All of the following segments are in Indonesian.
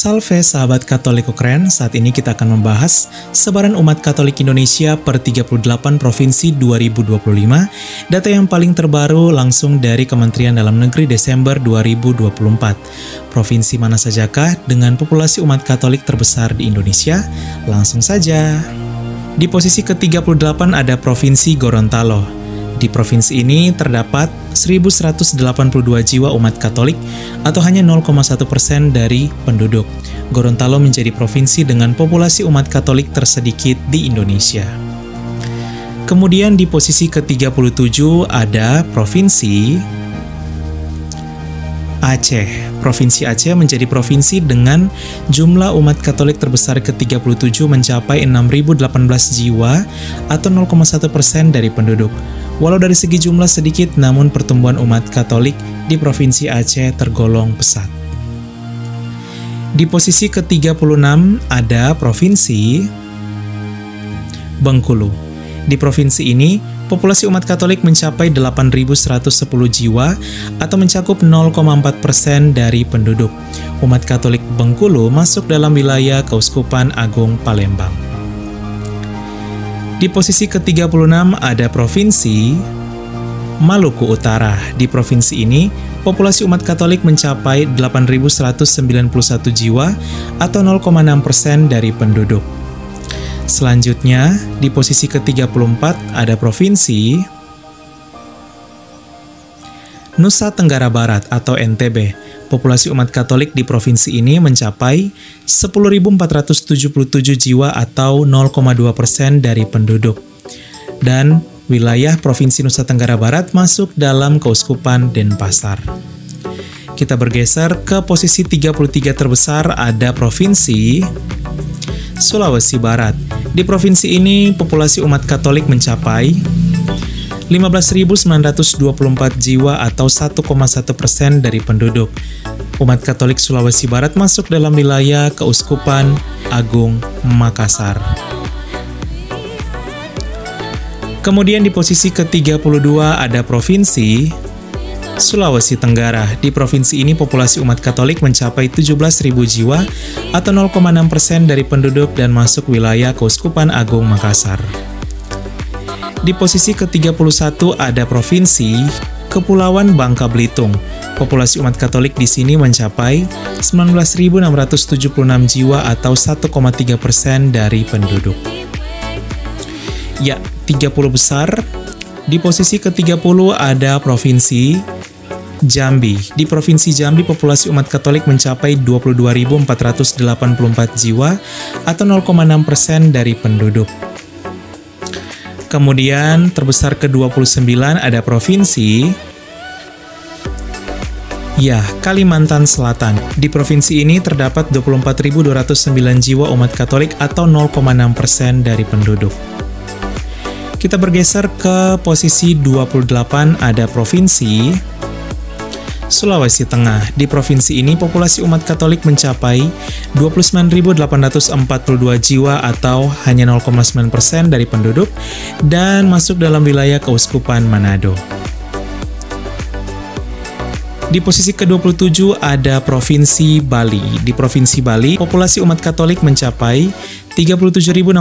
Salve sahabat Katolik Ukren, saat ini kita akan membahas sebaran umat Katolik Indonesia per 38 Provinsi 2025, data yang paling terbaru langsung dari Kementerian Dalam Negeri Desember 2024. Provinsi mana sajakah dengan populasi umat Katolik terbesar di Indonesia? Langsung saja. Di posisi ke-38 ada Provinsi Gorontalo. Di provinsi ini terdapat 1.182 jiwa umat Katolik atau hanya 0,1% dari penduduk. Gorontalo menjadi provinsi dengan populasi umat Katolik tersedikit di Indonesia. Kemudian di posisi ke-37 ada Provinsi Aceh. Provinsi Aceh menjadi provinsi dengan jumlah umat Katolik terbesar ke-37 mencapai 6.018 jiwa atau 0,1% dari penduduk. Walau dari segi jumlah sedikit, namun pertumbuhan umat Katolik di Provinsi Aceh tergolong pesat. Di posisi ke-36 ada Provinsi Bengkulu. Di provinsi ini, populasi umat Katolik mencapai 8.110 jiwa atau mencakup 0,4% dari penduduk. Umat Katolik Bengkulu masuk dalam wilayah Keuskupan Agung Palembang. Di posisi ke-36 ada Provinsi Maluku Utara. Di provinsi ini, populasi umat Katolik mencapai 8.191 jiwa atau 0,6% dari penduduk. Selanjutnya, di posisi ke-34 ada Provinsi Nusa Tenggara Barat atau NTB. Populasi umat Katolik di provinsi ini mencapai 10.477 jiwa atau 0,2% dari penduduk. Dan wilayah Provinsi Nusa Tenggara Barat masuk dalam Keuskupan Denpasar. Kita bergeser ke posisi 33 terbesar ada Provinsi Sulawesi Barat. Di provinsi ini, populasi umat Katolik mencapai 15.924 jiwa atau 1,1% dari penduduk. Umat Katolik Sulawesi Barat masuk dalam wilayah Keuskupan Agung Makassar. Kemudian di posisi ke-32 ada Provinsi Sulawesi Tenggara. Di provinsi ini populasi umat Katolik mencapai 17.000 jiwa atau 0,6% dari penduduk dan masuk wilayah Keuskupan Agung Makassar. Di posisi ke-31 ada Provinsi Kepulauan Bangka Belitung. Populasi umat Katolik di sini mencapai 19.676 jiwa atau 1,3% dari penduduk. Ya, 30 besar. Di posisi ke-30 ada Provinsi Jambi. Di Provinsi Jambi, populasi umat Katolik mencapai 22.484 jiwa atau 0,6% dari penduduk. Kemudian terbesar ke-29 ada Provinsi Kalimantan Selatan. Di provinsi ini terdapat 24.209 jiwa umat Katolik atau 0,6% dari penduduk. Kita bergeser ke posisi 28 ada Provinsi Sulawesi Tengah. Di provinsi ini populasi umat Katolik mencapai 29.842 jiwa atau hanya 0,9% dari penduduk dan masuk dalam wilayah Keuskupan Manado. Di posisi ke-27 ada Provinsi Bali. Di Provinsi Bali, populasi umat Katolik mencapai 37.635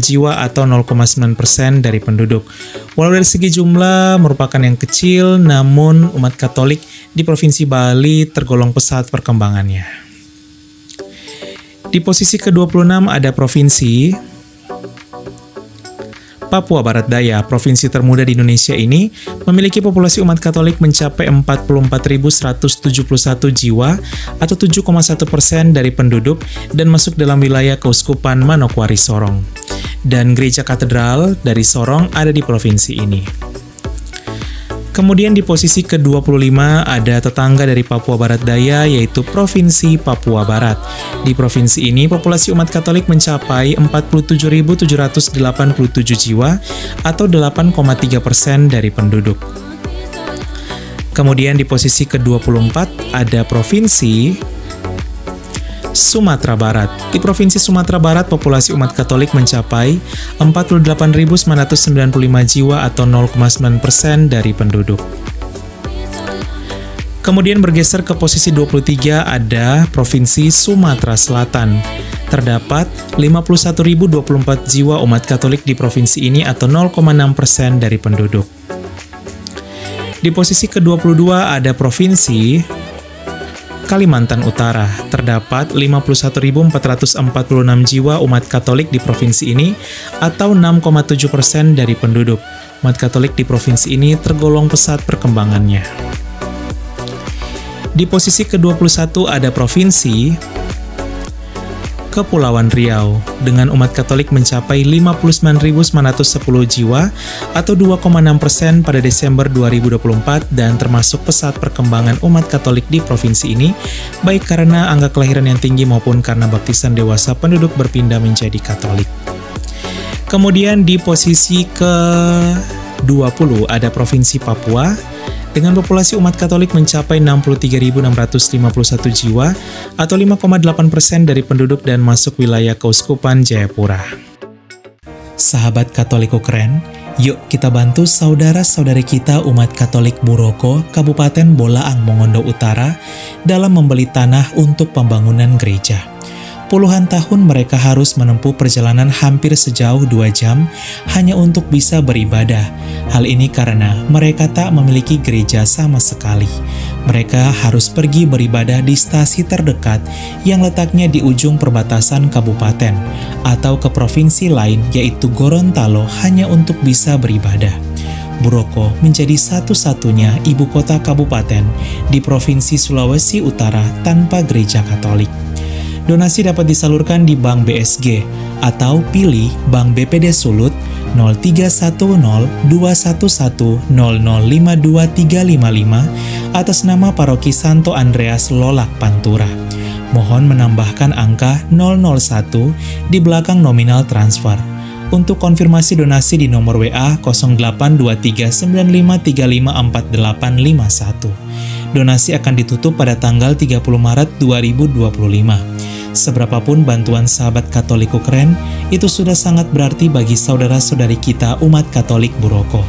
jiwa atau 0,9% dari penduduk. Walau dari segi jumlah merupakan yang kecil, namun umat Katolik di Provinsi Bali tergolong pesat perkembangannya. Di posisi ke-26 ada Provinsi Papua Barat Daya. Provinsi termuda di Indonesia ini memiliki populasi umat Katolik mencapai 44.171 jiwa atau 7,1% dari penduduk dan masuk dalam wilayah Keuskupan Manokwari Sorong. Dan gereja katedral dari Sorong ada di provinsi ini. Kemudian di posisi ke-25 ada tetangga dari Papua Barat Daya, yaitu Provinsi Papua Barat. Di provinsi ini, populasi umat Katolik mencapai 47.787 jiwa atau 8,3% dari penduduk. Kemudian di posisi ke-24 ada Provinsi Sumatera Barat. Di Provinsi Sumatera Barat, populasi umat Katolik mencapai 48.995 jiwa atau 0,9% dari penduduk. Kemudian bergeser ke posisi 23 ada Provinsi Sumatera Selatan. Terdapat 51.024 jiwa umat Katolik di provinsi ini atau 0,6% dari penduduk. Di posisi ke-22 ada Provinsi Kalimantan Utara. Terdapat 51.446 jiwa umat Katolik di provinsi ini atau 6,7% dari penduduk. Umat Katolik di provinsi ini tergolong pesat perkembangannya. Di posisi ke-21 ada Provinsi Kepulauan Riau, dengan umat Katolik mencapai 59.910 jiwa atau 2,6% pada Desember 2024 dan termasuk pesat perkembangan umat Katolik di provinsi ini, baik karena angka kelahiran yang tinggi maupun karena baptisan dewasa penduduk berpindah menjadi Katolik. Kemudian di posisi ke-20 ada Provinsi Papua, dengan populasi umat Katolik mencapai 63.651 jiwa atau 5,8% dari penduduk dan masuk wilayah Keuskupan Jayapura. Sahabat Katoliko keren, yuk kita bantu saudara-saudari kita umat Katolik Buroko, Kabupaten Bolaang Mongondo Utara dalam membeli tanah untuk pembangunan gereja. Puluhan tahun mereka harus menempuh perjalanan hampir sejauh 2 jam hanya untuk bisa beribadah. Hal ini karena mereka tak memiliki gereja sama sekali. Mereka harus pergi beribadah di stasi terdekat yang letaknya di ujung perbatasan kabupaten atau ke provinsi lain yaitu Gorontalo hanya untuk bisa beribadah. Buroko menjadi satu-satunya ibu kota kabupaten di Provinsi Sulawesi Utara tanpa gereja Katolik. Donasi dapat disalurkan di Bank BSG atau pilih Bank BPD Sulut 03102110052355 atas nama Paroki Santo Andreas Lolak Pantura. Mohon menambahkan angka 001 di belakang nominal transfer. Untuk konfirmasi donasi di nomor WA 082395354851. Donasi akan ditutup pada tanggal 30 Maret 2025. Seberapapun bantuan sahabat Katoliko keren, itu sudah sangat berarti bagi saudara-saudari kita umat Katolik Buroko.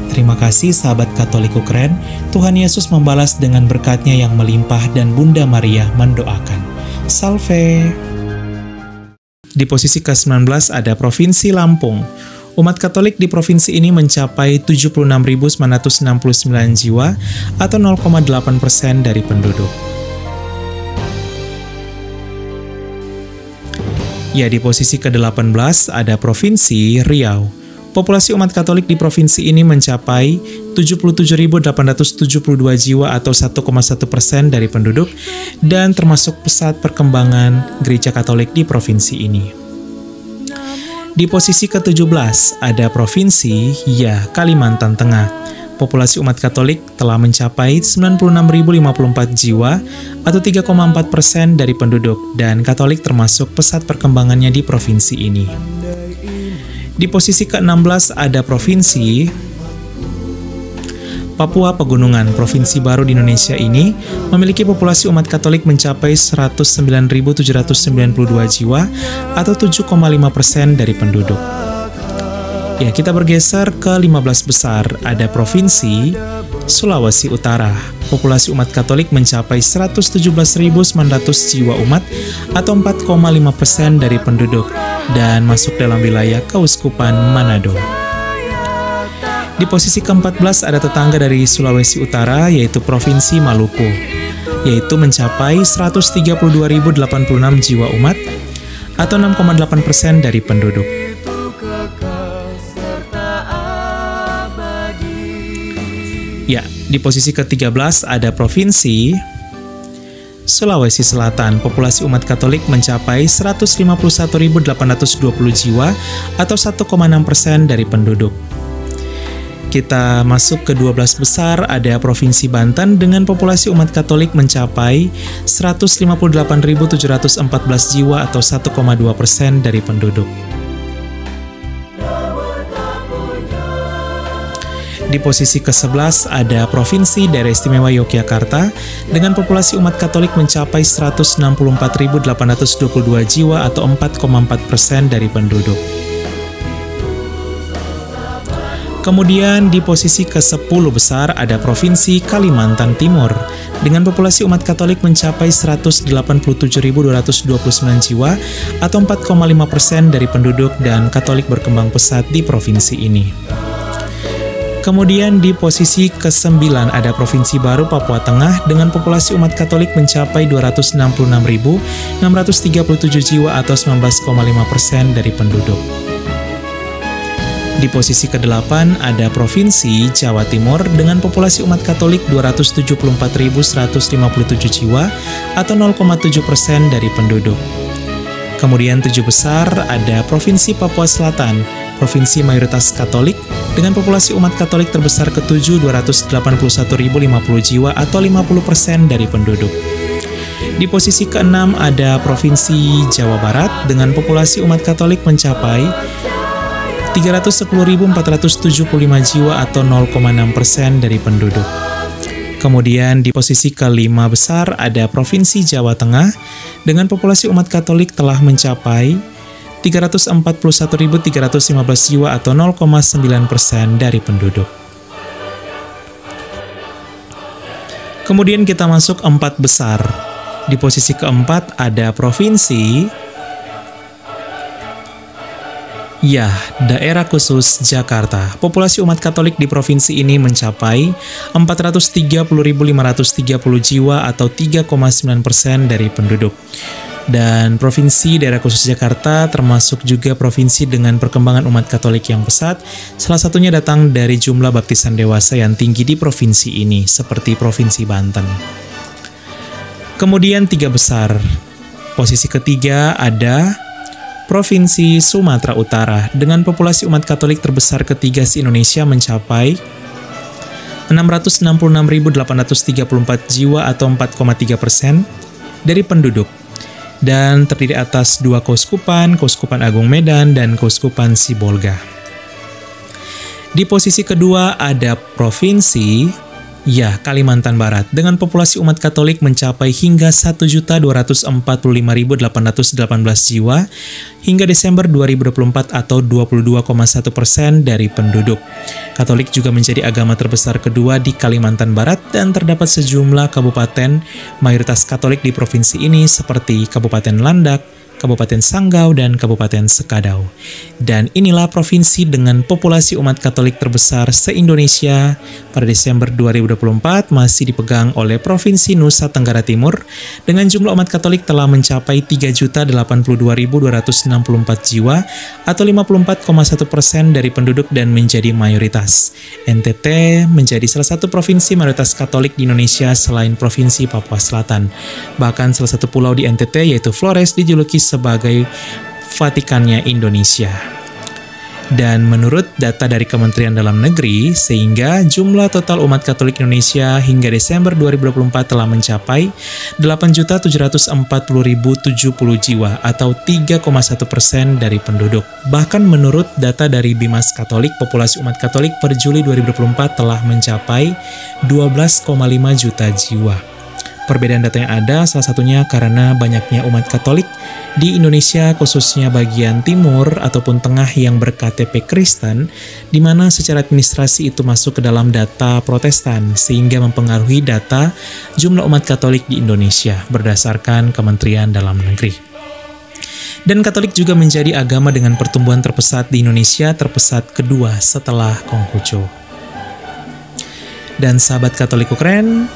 Terima kasih sahabat Katoliko keren, Tuhan Yesus membalas dengan berkat-Nya yang melimpah dan Bunda Maria mendoakan. Salve! Di posisi ke-19 ada Provinsi Lampung. Umat Katolik di provinsi ini mencapai 76.969 jiwa atau 0,8% dari penduduk. Ya, di posisi ke-18 ada Provinsi Riau. Populasi umat Katolik di provinsi ini mencapai 77.872 jiwa atau 1,1% dari penduduk dan termasuk pesat perkembangan gereja Katolik di provinsi ini. Di posisi ke-17 ada Provinsi Kalimantan Tengah. Populasi umat Katolik telah mencapai 96.054 jiwa atau 3,4% dari penduduk dan Katolik termasuk pesat perkembangannya di provinsi ini. Di posisi ke-16 ada Provinsi Papua Pegunungan. Provinsi baru di Indonesia ini memiliki populasi umat Katolik mencapai 109.792 jiwa atau 7,5% dari penduduk. Ya, kita bergeser ke 15 besar, ada Provinsi Sulawesi Utara. Populasi umat Katolik mencapai 117.900 jiwa umat atau 4,5% dari penduduk dan masuk dalam wilayah Keuskupan Manado. Di posisi ke-14 ada tetangga dari Sulawesi Utara yaitu Provinsi Maluku, yaitu mencapai 132.086 jiwa umat atau 6,8% dari penduduk. Ya, di posisi ke-13 ada Provinsi Sulawesi Selatan. Populasi umat Katolik mencapai 151.820 jiwa atau 1,6% dari penduduk. Kita masuk ke 12 besar, ada Provinsi Banten dengan populasi umat Katolik mencapai 158.714 jiwa atau 1,2% dari penduduk. Di posisi ke-11 ada Provinsi Daerah Istimewa Yogyakarta dengan populasi umat Katolik mencapai 164.822 jiwa atau 4,4% dari penduduk. Kemudian di posisi ke-10 besar ada Provinsi Kalimantan Timur dengan populasi umat Katolik mencapai 187.229 jiwa atau 4,5% dari penduduk dan Katolik berkembang pesat di provinsi ini. Kemudian di posisi ke-9 ada Provinsi Baru Papua Tengah dengan populasi umat Katolik mencapai 266.637 jiwa atau 19,5% dari penduduk. Di posisi ke-8 ada Provinsi Jawa Timur dengan populasi umat Katolik 274.157 jiwa atau 0,7% dari penduduk. Kemudian 7 besar ada Provinsi Papua Selatan, provinsi mayoritas Katolik dengan populasi umat Katolik terbesar ke-7 281.050 jiwa atau 50% dari penduduk. Di posisi ke-6 ada Provinsi Jawa Barat dengan populasi umat Katolik mencapai 310.475 jiwa atau 0,6% dari penduduk. Kemudian di posisi ke-5 besar ada Provinsi Jawa Tengah dengan populasi umat Katolik telah mencapai 341.315 jiwa atau 0,9% dari penduduk. Kemudian kita masuk 4 besar. Di posisi ke-4 ada Provinsi Daerah Khusus Jakarta. Populasi umat Katolik di provinsi ini mencapai 430.530 jiwa atau 3,9% dari penduduk. Dan Provinsi Daerah Khusus Jakarta termasuk juga provinsi dengan perkembangan umat Katolik yang pesat, salah satunya datang dari jumlah baptisan dewasa yang tinggi di provinsi ini, seperti Provinsi Banten. Kemudian 3 besar. Posisi ketiga ada Provinsi Sumatera Utara dengan populasi umat Katolik terbesar ketiga se-Indonesia mencapai 666.834 jiwa atau 4,3% dari penduduk. Dan terdiri atas 2 keuskupan, Keuskupan Agung Medan dan Keuskupan Sibolga. Di posisi kedua ada Provinsi Kalimantan Barat dengan populasi umat Katolik mencapai hingga 1.245.818 jiwa hingga Desember 2024 atau 22,1% dari penduduk. Katolik juga menjadi agama terbesar kedua di Kalimantan Barat dan terdapat sejumlah kabupaten mayoritas Katolik di provinsi ini seperti Kabupaten Landak, Kabupaten Sanggau, dan Kabupaten Sekadau. Dan inilah provinsi dengan populasi umat Katolik terbesar se-Indonesia pada Desember 2024 masih dipegang oleh Provinsi Nusa Tenggara Timur dengan jumlah umat Katolik telah mencapai 3.082.264 jiwa atau 54,1% dari penduduk dan menjadi mayoritas. NTT menjadi salah satu provinsi mayoritas Katolik di Indonesia selain Provinsi Papua Selatan. Bahkan salah satu pulau di NTT yaitu Flores dijuluki sebagai Vatikannya Indonesia. Dan menurut data dari Kementerian Dalam Negeri, sehingga jumlah total umat Katolik Indonesia hingga Desember 2024 telah mencapai 8.740.070 jiwa atau 3,1% dari penduduk. Bahkan menurut data dari Bimas Katolik, populasi umat Katolik per Juli 2024 telah mencapai 12,5 juta jiwa. Perbedaan data yang ada salah satunya karena banyaknya umat Katolik di Indonesia khususnya bagian timur ataupun tengah yang berKTP Kristen, di mana secara administrasi itu masuk ke dalam data Protestan sehingga mempengaruhi data jumlah umat Katolik di Indonesia berdasarkan Kementerian Dalam Negeri. Dan Katolik juga menjadi agama dengan pertumbuhan terpesat di Indonesia, terpesat kedua setelah Konghucu. Dan sahabat Katolikku keren,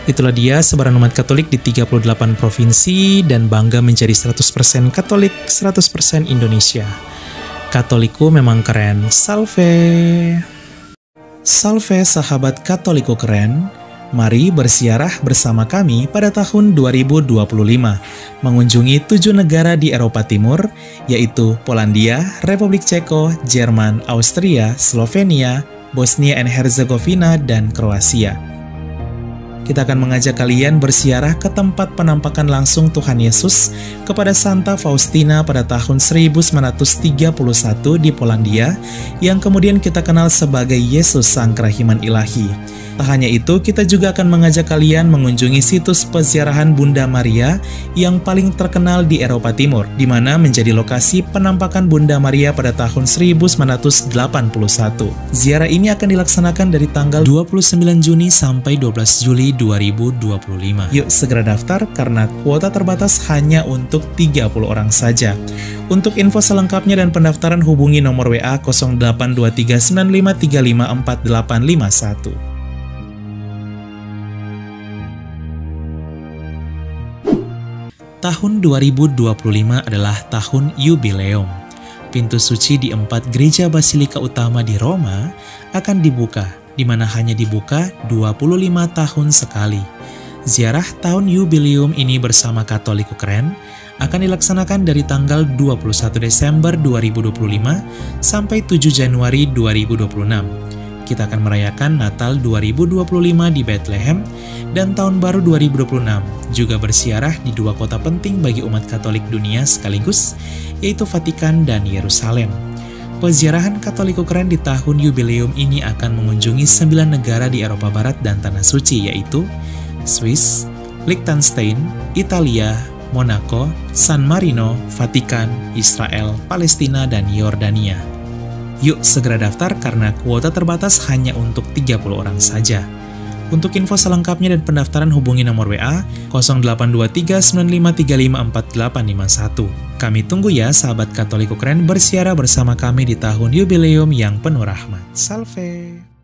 itulah dia sebaran umat Katolik di 38 provinsi dan bangga menjadi 100% Katolik, 100% Indonesia. Katoliku memang keren. Salve! Salve sahabat Katoliku keren. Mari bersiarah bersama kami pada tahun 2025, mengunjungi 7 negara di Eropa Timur, yaitu Polandia, Republik Ceko, Jerman, Austria, Slovenia, Bosnia and Herzegovina, dan Kroasia. Kita akan mengajak kalian berziarah ke tempat penampakan langsung Tuhan Yesus kepada Santa Faustina pada tahun 1931 di Polandia, yang kemudian kita kenal sebagai Yesus Sang Kerahiman Ilahi. Tak hanya itu, kita juga akan mengajak kalian mengunjungi situs peziarahan Bunda Maria yang paling terkenal di Eropa Timur, di mana menjadi lokasi penampakan Bunda Maria pada tahun 1981. Ziarah ini akan dilaksanakan dari tanggal 29 Juni sampai 12 Juli 2025. Yuk segera daftar karena kuota terbatas hanya untuk 30 orang saja. Untuk info selengkapnya dan pendaftaran hubungi nomor WA 082395354851. Tahun 2025 adalah tahun yubileum. Pintu suci di 4 gereja basilika utama di Roma akan dibuka, di mana hanya dibuka 25 tahun sekali. Ziarah tahun yubileum ini bersama Katolik Keren akan dilaksanakan dari tanggal 21 Desember 2025 sampai 7 Januari 2026. Kita akan merayakan Natal 2025 di Bethlehem dan Tahun Baru 2026, juga bersiarah di 2 kota penting bagi umat Katolik dunia sekaligus, yaitu Vatikan dan Yerusalem. Peziarahan Katolik Keren di tahun yubileum ini akan mengunjungi 9 negara di Eropa Barat dan Tanah Suci, yaitu Swiss, Liechtenstein, Italia, Monaco, San Marino, Vatikan, Israel, Palestina, dan Yordania. Yuk segera daftar karena kuota terbatas hanya untuk 30 orang saja. Untuk info selengkapnya dan pendaftaran hubungi nomor WA 082395354851. Kami tunggu ya sahabat Katolik Keren bersiarah bersama kami di tahun yubileum yang penuh rahmat. Salve!